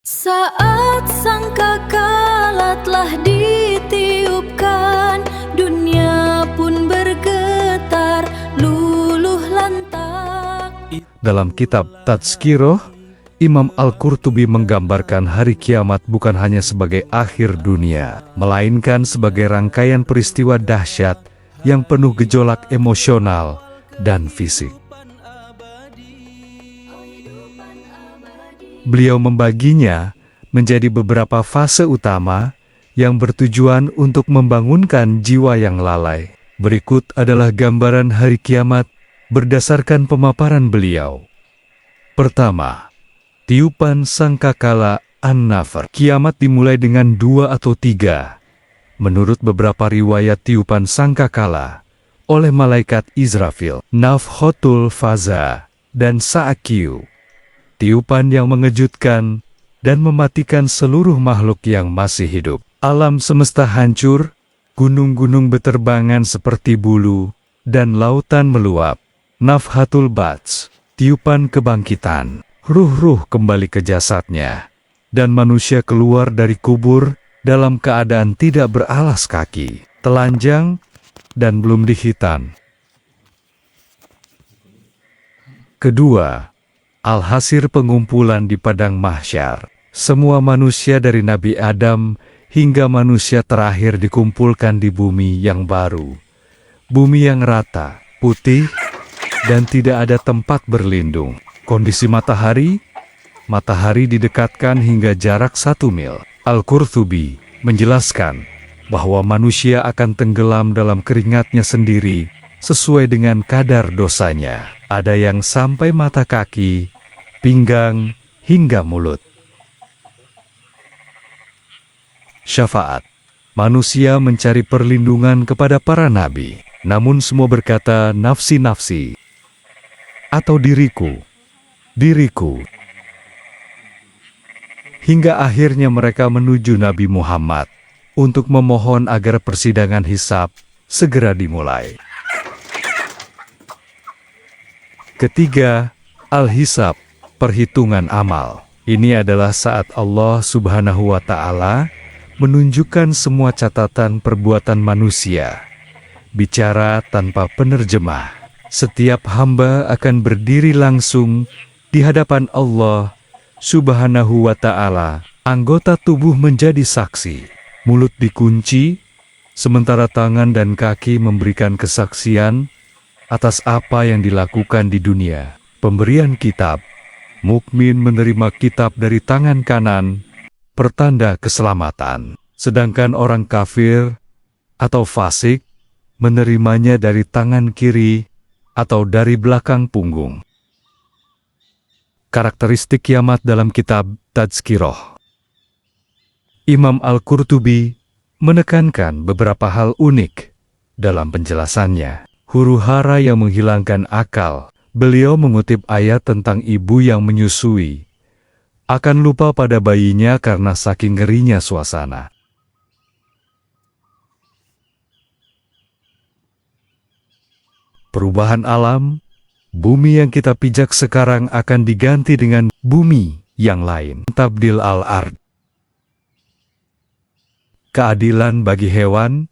Saat sangkakala telah ditiupkan, dunia pun bergetar, luluh lantak. Dalam kitab Tadskiroh, Imam Al-Qurtubi menggambarkan hari kiamat bukan hanya sebagai akhir dunia, melainkan sebagai rangkaian peristiwa dahsyat yang penuh gejolak emosional dan fisik. Beliau membaginya menjadi beberapa fase utama yang bertujuan untuk membangunkan jiwa yang lalai. Berikut adalah gambaran hari kiamat berdasarkan pemaparan beliau. Pertama, tiupan sangkakala An-Nafr. Kiamat dimulai dengan 2 atau 3. Menurut beberapa riwayat tiupan sangkakala oleh malaikat Israfil, Nafkhatul Faza, dan Sa'akiyu. Tiupan yang mengejutkan dan mematikan seluruh makhluk yang masih hidup. Alam semesta hancur, gunung-gunung beterbangan seperti bulu, dan lautan meluap. Nafkhatul Bats, tiupan kebangkitan. Ruh-ruh kembali ke jasadnya, dan manusia keluar dari kubur dalam keadaan tidak beralas kaki, telanjang, dan belum dihitan. Kedua, alhasil pengumpulan di padang mahsyar. Semua manusia dari Nabi Adam hingga manusia terakhir dikumpulkan di bumi yang baru. Bumi yang rata, putih, dan tidak ada tempat berlindung. Kondisi matahari didekatkan hingga jarak 1 mil. Al-Qurtubi menjelaskan bahwa manusia akan tenggelam dalam keringatnya sendiri sesuai dengan kadar dosanya. Ada yang sampai mata kaki, pinggang, hingga mulut. Syafaat. Manusia mencari perlindungan kepada para nabi, namun semua berkata nafsi-nafsi atau diriku, diriku. Hingga akhirnya mereka menuju Nabi Muhammad untuk memohon agar persidangan hisab segera dimulai. Ketiga, al-hisab, perhitungan amal. Ini adalah saat Allah Subhanahu wa Ta'ala menunjukkan semua catatan perbuatan manusia, bicara tanpa penerjemah. Setiap hamba akan berdiri langsung di hadapan Allah Subhanahu wa Ta'ala. Anggota tubuh menjadi saksi, mulut dikunci, sementara tangan dan kaki memberikan kesaksian atas apa yang dilakukan di dunia. Pemberian kitab. Mukmin menerima kitab dari tangan kanan, pertanda keselamatan. Sedangkan orang kafir atau fasik menerimanya dari tangan kiri atau dari belakang punggung. Karakteristik kiamat dalam kitab Tadskiroh. Imam Al-Qurtubi menekankan beberapa hal unik dalam penjelasannya. Huru-hara yang menghilangkan akal. Beliau mengutip ayat tentang ibu yang menyusui akan lupa pada bayinya karena saking ngerinya suasana. Perubahan alam, bumi yang kita pijak sekarang akan diganti dengan bumi yang lain. Tabdil al-ard. Keadilan bagi hewan.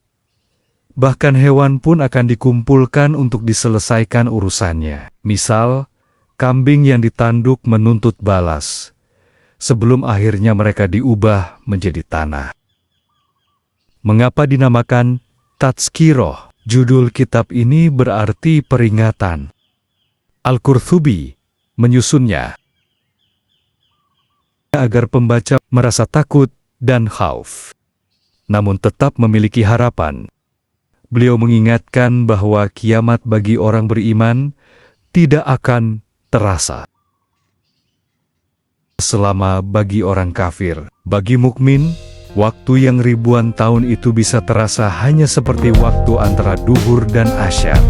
Bahkan hewan pun akan dikumpulkan untuk diselesaikan urusannya. Misal, kambing yang ditanduk menuntut balas, sebelum akhirnya mereka diubah menjadi tanah. Mengapa dinamakan Tadskiroh? Judul kitab ini berarti peringatan. Al-Qurtubi menyusunnya agar pembaca merasa takut dan khauf, namun tetap memiliki harapan. Beliau mengingatkan bahwa kiamat bagi orang beriman tidak akan terasa selama bagi orang kafir. Bagi mukmin, waktu yang ribuan tahun itu bisa terasa hanya seperti waktu antara duhur dan asyar.